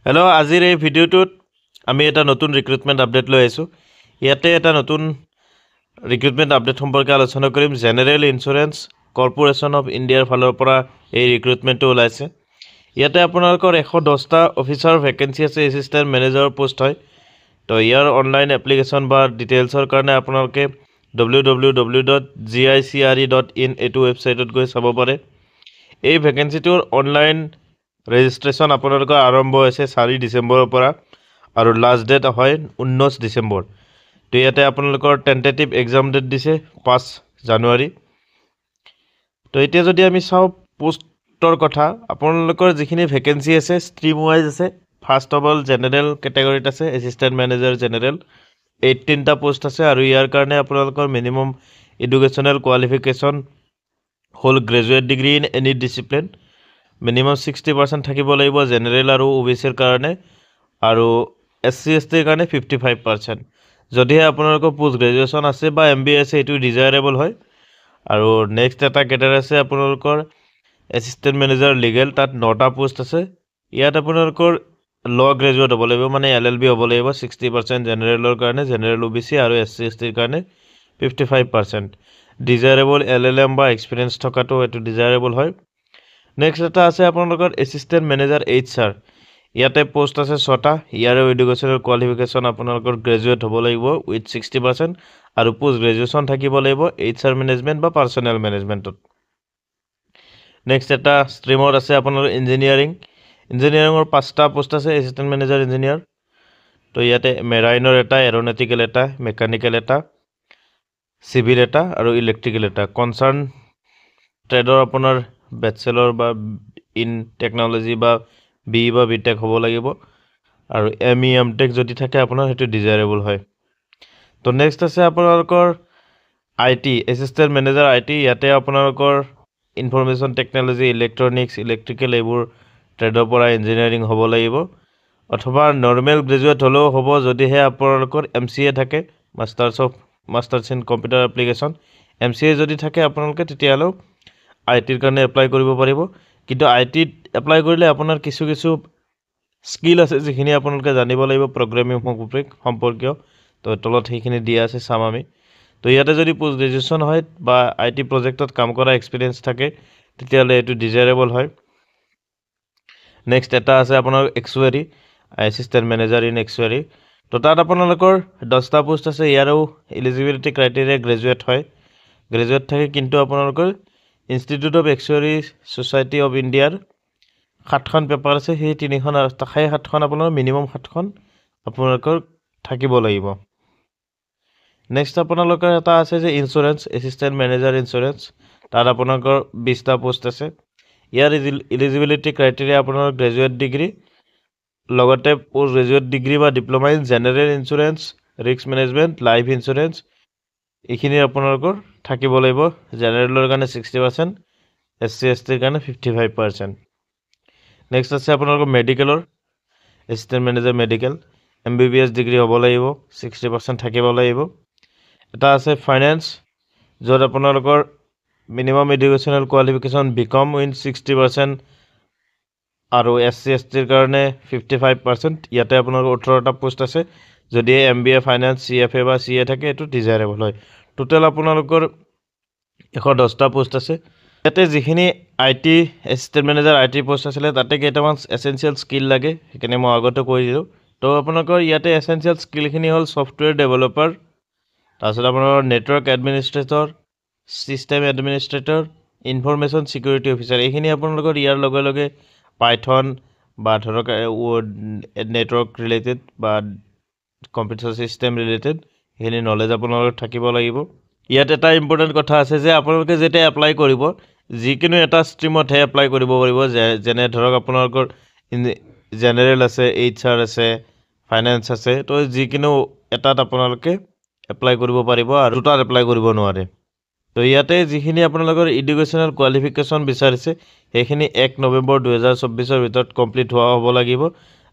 Hello' আজিৰ এই ভিডিঅ'টোত আমি এটা নতুন ৰিক্ৰুটমেণ্ট আপডেট লৈ আহিছোঁ। ইয়াতে এটা নতুন ৰিক্ৰুটমেণ্ট আপডেট সম্পৰ্কে আলোচনা কৰিম। জেনেৰেল ইঞ্চুৰেঞ্চ কৰ্পোৰেশ্যন অফ ইণ্ডিয়াৰ ফালৰ পৰা এই ৰিক্ৰুটমেণ্টটো ওলাইছে। ইয়াতে আপোনালোকৰ 110টা অফিচাৰ ভেকেঞ্চি আছে, এছিষ্টেণ্ট মেনেজাৰৰ পোষ্ট হয়। তো ইয়াৰ অনলাইন এপ্লিকেশ্যন বা ডিটেইলছৰ কাৰণে আপোনালোকে www.gicre.in এইটো ৱেবছাইটত গৈ চাব পাৰে। এই ভেকেঞ্চিটোৰ অনলাইন ৰেজিষ্ট্ৰেশ্যন আপোনালোকৰ আৰম্ভ হৈছে 4 ডিচেম্বৰৰ পৰা আৰু লাষ্ট ডেট হয় 19 ডিচেম্বৰ। তো ইয়াতে আপোনালোকৰ টেণ্টেটিভ এক্সাম ডেট দিছে 5 জানুৱাৰী। তো এতিয়া যদি আমি চাওঁ পোষ্টৰ কথা, আপোনালোকৰ যিখিনি ভেকেঞ্চি আছে ষ্ট্ৰীম ৱাইজ আছে। ফাৰ্ষ্ট অফ অল জেনেৰেল কেটেগৰীত আছে এছিষ্টেণ্ট মেনেজাৰ জেনেৰেল 18টা পোষ্ট আছে আৰু ইয়াৰ কাৰণে আপোনালোকৰ মিনিমাম এডুকেশ্যনেল কোৱালিফিকেশ্যন হ'ল graduate degree in any discipline. Minimum 60% থাকিব লাগিব জেনেৰেল আৰু OBCৰ কাৰণে, আৰু SC STৰ কাৰণে 55%। যদিহে আপোনালোকৰ পোষ্ট গ্ৰেজুৱেশ্যন আছে বা MBA আছে এইটো ডিজায়াৰেবল হয়। আৰু নেক্সট এটা কেটাৰ আছে আপোনালোকৰ এছিষ্টেণ্ট মেনেজাৰ লিগেল, তাত 9টা পোষ্ট আছে। ইয়াত আপোনালোকৰ ল' গ্ৰেজুৱেট হ'ব লাগিব, মানে LLB হ'ব লাগিব। 60% জেনেৰেলৰ কাৰণে, জেনেৰেল OBC আৰু SC STৰ কাৰণে 55%। ডিজায়াৰেবল LLM বা এক্সপিৰিয়েঞ্চ থকাটো এইটো ডিজায়াৰেবল হয়। নেক্সট এটা আছে আপোনালোকৰ এছিষ্টেণ্ট মেনেজাৰ HR। ইয়াতে পোষ্ট আছে 6টা। ইয়াৰে এডুকেশ্যনেল কোৱালিফিকেশ্যন আপোনালোকৰ গ্ৰেজুৱেট হ'ব লাগিব উইথ 60% আৰু পোষ্ট গ্ৰেজুৱেশ্যন থাকিব লাগিব HR মেনেজমেণ্ট বা পাৰ্চনেল মেনেজমেণ্টত। নেক্সট এটা ষ্ট্ৰীমত আছে আপোনালোকৰ ইঞ্জিনিয়াৰিঙৰ 5টা পোষ্ট আছে এছিষ্টেণ্ট মেনেজাৰ ইঞ্জিনিয়াৰ। তো ইয়াতে মেৰাইনৰ এটা, এৰ'নটিকেল এটা, মেকানিকেল এটা, চিভিল এটা আৰু ইলেক্ট্ৰিকেল এটা। কনচাৰ্ণ ট্ৰেডৰ আপোনাৰ বেচেলৰ বা ইন টেকন'লজি বা BE বা BTech হ'ব লাগিব, আৰু ME MTech যদি থাকে আপোনাৰ সেইটো ডিজায়াৰেবল হয়। তো নেক্সট আছে আপোনালোকৰ IT এছিষ্টেণ্ট মেনেজাৰ IT। ইয়াতে আপোনালোকৰ ইনফৰমেশ্যন টেকন'লজি, ইলেক্ট্ৰনিক্স, ইলেক্ট্ৰিকেল এইবোৰ ট্ৰেডৰ পৰা ইঞ্জিনিয়াৰিং হ'ব লাগিব, অথবা নৰ্মেল গ্ৰেজুৱেট হ'লেও হ'ব যদিহে আপোনালোকৰ MCA থাকে, masters in computer application. MCA যদি থাকে আপোনালোকে তেতিয়াহ'লেও ITৰ কাৰণে এপ্লাই কৰিব পাৰিব। কিন্তু ITত এপ্লাই কৰিলে আপোনাৰ কিছু স্কিল আছে যিখিনি আপোনালোকে জানিব লাগিব প্ৰগ্ৰেমিং সম্পৰ্কীয়। তো তলত সেইখিনি দিয়া আছে, চাম আমি। তো ইয়াতে যদি পোষ্ট গ্ৰেজুৱেশ্যন হয় বা IT প্ৰজেক্টত কাম কৰা এক্সপিৰিয়েঞ্চ থাকে তেতিয়াহ'লে এইটো ডিজায়াৰেবল হয়। নেক্সট এটা আছে আপোনাৰ এক্সুৱাৰী, এছিষ্টেণ্ট মেনেজাৰ ইন এক্সুৱাৰী। তো তাত আপোনালোকৰ 10টা পোষ্ট আছে। ইয়াৰো এলিজিবিলিটি ক্ৰাইটেৰিয়া গ্ৰেজুৱেট হয়, গ্ৰেজুৱেট থাকে। কিন্তু আপোনালোকৰ ইনষ্টিটিউট অফ এক্সুৱাৰী ছ'চাইটি অফ ইণ্ডিয়াৰ 7খন পেপাৰ আছে, সেই 7খন আপোনালোকৰ মিনিমাম 7খন আপোনালোকৰ থাকিব লাগিব। নেক্সট আপোনালোকৰ এটা আছে যে ইঞ্চুৰেঞ্চ, এছিষ্টেণ্ট মেনেজাৰ ইঞ্চুৰেঞ্চ। তাত আপোনালোকৰ 20টা পোষ্ট আছে। ইয়াৰ এলিজিবিলিটি ক্ৰাইটেৰিয়া আপোনালোকৰ গ্ৰেজুৱেট ডিগ্ৰী, লগতে পোষ্ট গ্ৰেজুৱেট ডিগ্ৰী বা diploma in general insurance, risk management, life insurance এইখিনি আপোনালোকৰ থাকিব লাগিব। জেনেৰেলৰ কাৰণে 60%, SC STৰ কাৰণে 55%। নেক্সট আছে আপোনালোকৰ মেডিকেলৰ, assistant manager medical, MBBS degree হ'ব লাগিব, 60% থাকিব লাগিব। এটা আছে ফাইনেন্স, য'ত আপোনালোকৰ minimum educational qualification BCom with 60% আৰু SC STৰ কাৰণে 55%। ইয়াতে আপোনালোকৰ 18টা পোষ্ট আছে। যদি MBA ফাইনেন্স, CFA বা CA থাকে এইটো ডিজায়াৰেবল হয়। টোটেল আপোনালোকৰ 110টা পোষ্ট আছে। ইয়াতে যিখিনি IT assistant manager IT post আছিলে তাতে কেইটামান এছেঞ্চিয়েল স্কিল লাগে, সেইখিনি মই আগতে কৈ দিলোঁ। তো আপোনালোকৰ ইয়াতে এছেঞ্চিয়েল স্কিলখিনি হ'ল ছফ্টৱেৰ ডেভেলপাৰ, তাৰপিছত আপোনালোকৰ network administrator, system administrator, information security officer. এইখিনি আপোনালোকৰ ইয়াৰ লগে লগে পাইথন বা ধৰক নেটৱৰ্ক ৰিলেটেড বা কম্পিউটাৰ ছিষ্টেম ৰিলেটেড সেইখিনি নলেজ আপোনালোকৰ থাকিব লাগিব। ইয়াত এটা ইম্পৰ্টেণ্ট কথা আছে যে আপোনালোকে যেতিয়া এপ্লাই কৰিব যিকোনো এটা ষ্ট্ৰীমতহে এপ্লাই কৰিব পাৰিব। যেনে ধৰক আপোনালোকৰ জেনেৰেল আছে, HR আছে, ফাইনেন্স আছে। তো যিকোনো এটাত আপোনালোকে এপ্লাই কৰিব পাৰিব আৰু দুটাত এপ্লাই কৰিব নোৱাৰে। তো ইয়াতে যিখিনি আপোনালোকৰ এডুকেশ্যনেল কোৱালিফিকেশ্যন বিচাৰিছে সেইখিনি 1 নৱেম্বৰ 2024 ভিতৰত কমপ্লিট হোৱা হ'ব লাগিব।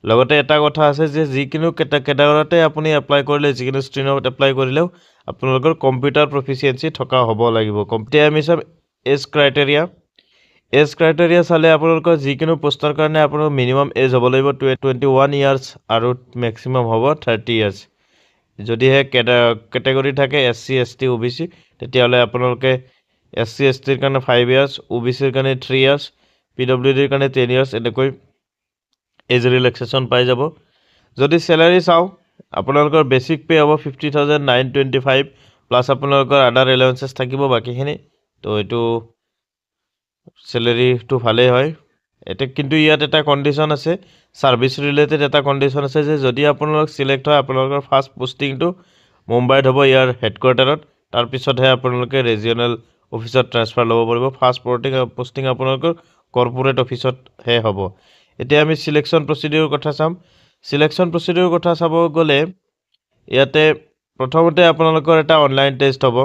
লগতে এটা কথা আছে যে যিকোনো কেটেগৰীতে আপুনি এপ্লাই কৰিলে, যিকোনো ষ্ট্ৰীমত এপ্লাই কৰিলেও আপোনালোকৰ কম্পিউটাৰ প্ৰফিচিয়েঞ্চি থকা হ'ব লাগিব। এতিয়া আমি চাম এজ ক্ৰাইটেৰিয়া। এজ ক্ৰাইটেৰিয়া চালে আপোনালোকৰ যিকোনো পোষ্টৰ কাৰণে আপোনাৰ মিনিমাম এজ হ'ব লাগিব 21 ইয়াৰ্ছ আৰু মেক্সিমাম হ'ব 30 ইয়াৰ্ছ যদিহে কেটেগৰী থাকে SC ST OBC তেতিয়াহ'লে আপোনালোকে SC STৰ কাৰণে 5 ইয়াৰ্ছ OBCৰ কাৰণে 3 ইয়াৰ্ছ PWDৰ কাৰণে 10 ইয়াৰ্ছ এনেকৈ এজ ৰিলেক্সেশ্যন পাই যাব যদি স্যালাৰি চাও আপোনালোকৰ বেসিক পে হ'ব 50,925 প্লাস আপোনালোকৰ আদাৰ এলাউন্সেস থাকিব বাকিখিনি তো এটো স্যালাৰি তো ভালে হয় এতে কিন্তু ইয়াত এটা কন্ডিশন আছে সাৰ্ভিস ৰিলেটেড এটা কন্ডিশন আছে যে যদি আপোনালোক সিলেক্ট হয় আপোনালোকৰ ফাৰ্স্ট পোষ্টিং তো মুম্বাইত হ'ব ইয়াৰ হেডকোৱাৰ্টাৰত তাৰ পিছতহে আপোনালোকে ৰিজিয়নাল অফিচত ট্ৰান্সফাৰ ল'ব পাৰিব ফাৰ্স্ট পোষ্টিং আপোনালোকৰ কৰ্পোৰেট অফিচত হে হ'ব এতিয়া আমি সিলেকশন প্ৰসিডিউৰ কথা চাম সিলেকশন প্ৰসিডিউৰ কথা চাব গলে ইয়াতে প্ৰথমতে আপোনালোকৰ এটা অনলাইন টেষ্ট হ'ব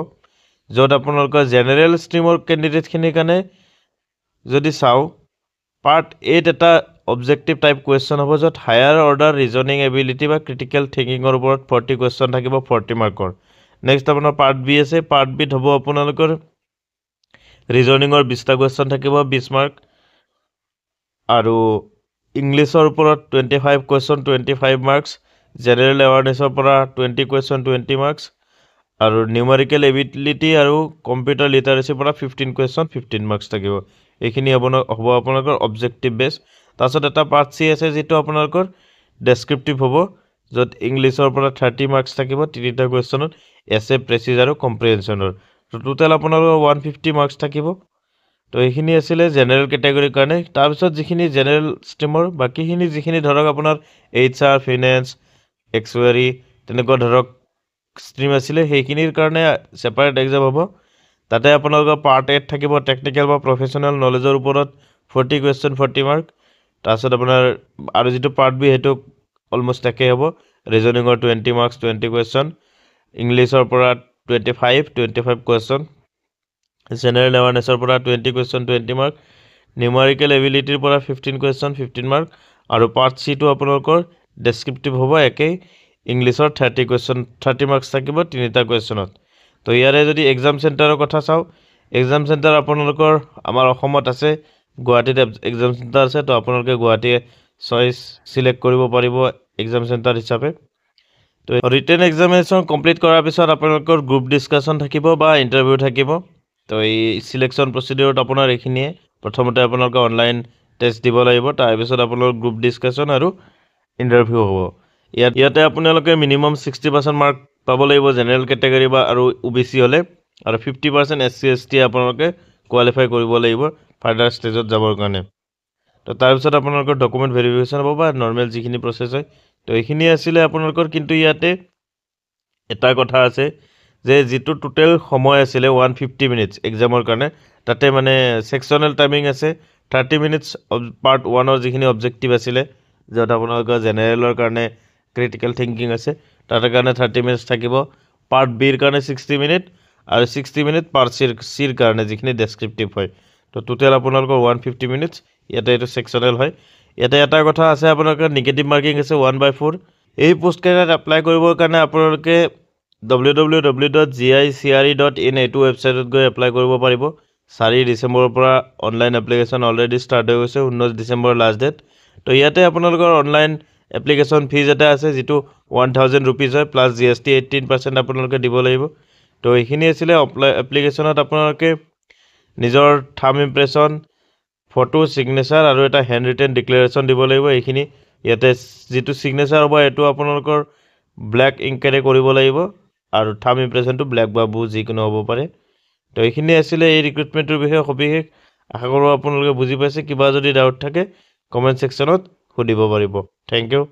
যত আপোনালোকৰ জেনাৰেল ষ্ট্ৰীমৰ ক্যান্ডিডেট খিনিৰ কাৰণে যদি চাও পাৰ্ট 8 এটা অবজেক্টিভ টাইপ কোৱেশ্চন হ'ব যত হায়াৰ অৰ্ডাৰ ৰিজনিং এবিলিটি বা ক্ৰিটিকেল থিংকিংৰ ওপৰত 40 কোৱেশ্চন থাকিব 40 মাৰ্কৰ নেক্সট আপোনাৰ পাৰ্ট বি আছে পাৰ্ট বিত হ'ব আপোনালোকৰ ৰিজনিংৰ 20টা কোৱেশ্চন থাকিব 20 মাৰ্ক আৰু ইংলিছৰ ওপৰত 25 কোৱেশ্চন 25 মাৰ্কস জেনাৰেল এৱাৰনেছৰ পৰা 20 কোৱেশ্চন 20 মাৰ্কস আৰু নিউমেৰিকেল এবিলিটি আৰু কম্পিউটাৰ লিটাৰেসিৰ পৰা 15 কোৱেশ্চন 15 মাৰ্কস থাকিব এইখিনি হ'ব আপোনালোকৰ অবজেক্টিভ বেস তাৰছত এটা পাৰ্ট সি আছে যেটো আপোনালোকৰ ডেসক্ৰিপটিভ হ'ব যত ইংলিছৰ পৰা 30 মাৰ্কস থাকিব তিনিটা কোৱেশ্চনত এছে প্ৰেচিজ আৰু কম্প্ৰিহেনচনৰ তো টোটাল আপোনালোকৰ 150 মাৰ্কস থাকিব তো এইখিনি আছিল জেনাৰেল ক্যাটাগৰীৰ কাৰণে তাৰ পিছত যিখিনি জেনাৰেল ষ্ট্ৰীমৰ বাকিখিনি যিখিনি ধৰক আপোনাৰ HR ফাইনান্স এক্সুয়াৰী তেনেকুৱা ধৰক ষ্ট্ৰীম আছিল সেইখিনিৰ কাৰণে সেপাৰেট এক্সাম হ'ব তাতে আপোনালোকৰ পাৰ্ট 8 থাকিব টেকনিক্যাল বা প্ৰফেশনাল নলেজৰ ওপৰত 40 কোৱেশ্চন 40 মাৰ্ক তাৰছত আপোনাৰ আৰু যেটো পাৰ্ট বি হেতু অলমোস্ট একে হ'ব ৰিজনিংৰ 20 মাৰ্কস 20 কোৱেশ্চন ইংলিছৰ পৰা 25 কোৱেশ্চন জেনাৰেল এৱাৰনেছৰ পৰা 20 কোৱেশ্চন 20 মাৰ্ক নিউমেৰিকেল এবিলিটিৰ পৰা 15 কোৱেশ্চন 15 মাৰ্ক আৰু পাৰ্ট সি টু আপোনালোকৰ ডেসক্ৰিপটিভ হ'ব একে ইংলিছৰ 30 কোৱেশ্চন 30 মাৰ্কস থাকিব তিনিটা কোৱেশ্চনত তো ইয়াৰে যদি এক্সাম চেণ্টাৰৰ কথা চাও এক্সাম চেণ্টাৰ আপোনালোকৰ আমাৰ অসমত আছে গুৱাহাটীত এক্সাম চেণ্টাৰ আছে তো আপোনালোকে গুৱাহাটী চইচ সিলেক্ট কৰিব পাৰিব এক্সাম চেণ্টাৰ হিচাপে তো ৰিটেন এক্সামিনেশ্যন কমপ্লিট কৰাৰ পিছত আপোনালোকৰ গ্ৰুপ ডিসকাশন থাকিব বা ইন্টাৰভিউ থাকিব তো এই সিলেকশন প্ৰসিডিউৰত আপোনাৰ এইখিনিয়ে প্ৰথমতে আপোনালোকে অনলাইন টেষ্ট দিব লাগিব তাৰ পিছত আপোনালোকৰ গ্ৰুপ ডিসকাশন আৰু ইন্টাৰভিউ হ'ব ইয়াতে আপোনালোকে মিনিমাম 60% মাৰ্ক পাব লাগিব জেনাৰেল ক্যাটাগৰী বা আৰু OBC হলে আৰু 50% SC ST আপোনালোকে কোৱালিফাই কৰিব লাগিব ফাৰ্দাৰ ষ্টেজত যাবৰ কাৰণে তো তাৰ পিছত আপোনালোকৰ ডকুমেন্ট ভেৰিফিকেশন হ'ব বা নৰমাল যিখিনি প্ৰসেস হয় তো এইখিনি আছিল আপোনালোকৰ কিন্তু ইয়াতে এটা কথা আছে যে যেটো টোটাল সময় আছিল 150 মিনিটস এক্সামৰ কাৰণে তাতে মানে সেকশনাল টাইমিং আছে 30 মিনিটস পাৰ্ট 1 অৰ যিখিনি অবজেক্টিভ আছিল যত আপোনালোকৰ জেনাৰেলৰ কাৰণে ক্ৰিটিকেল থিংকিং আছে তাৰ কাৰণে 30 মিনিটস থাকিব পাৰ্ট বি ৰ কাৰণে 60 মিনিট আৰু 60 মিনিট পাৰ্ট সি ৰ কাৰণে যিখিনি ডেসক্ৰিপটিভ হয় তো টোটাল আপোনালোকৰ 150 মিনিটস ইয়াতে এটো সেকশনাল হয় ইয়াতে এটা কথা আছে আপোনালোকৰ নেগেটিভ মাৰ্কিং আছে 1/4 এই পোষ্ট কেইটাত এপ্লাই কৰিবৰ কাৰণে আপোনালোকে www.gicre.in এটো ওয়েবসাইটত গৈ এপ্লাই কৰিব পাৰিব 4 ডিসেম্বৰৰ পৰা অনলাইন এপ্লিকেশন অলৰেডি ষ্টাৰ্ট হৈ গৈছে 19 ডিসেম্বৰ লাষ্ট ডেট তো ইয়াতে আপোনালোকৰ অনলাইন এপ্লিকেশন ফিজ এটা আছে যেটো 1000 रुपीस হয় প্লাস GST 18% আপোনালোকে দিব লাগিব তো এইখিনি আছিল এপ্লিকেশনত আপোনালোকে নিজৰ থাম ইমপ্ৰেছন ফটো সিগনেচাৰ আৰু এটা হ্যান্ড ৰিটেন ডিক্লেৰেচন দিব লাগিব এইখিনি ইয়াতে যেটো সিগনেচাৰ হ'ব এটো আপোনালোকৰ ব্ল্যাক ইংকেৰে কৰিব লাগিব আৰু থাম ইমপ্ৰেছনটো ব্ল্যাক বা ব্লু যিকোনো হ'ব পাৰে তো এইখিনি আছিল এই ৰিক্ৰুটমেন্টৰ বিষয়ে সবিশেষ আশা কৰো আপোনালোকে বুজি পাইছে কিবা যদি ডাউট থাকে কমেন্ট সেকশনত সুধিব পাৰিব থ্যাংক ইউ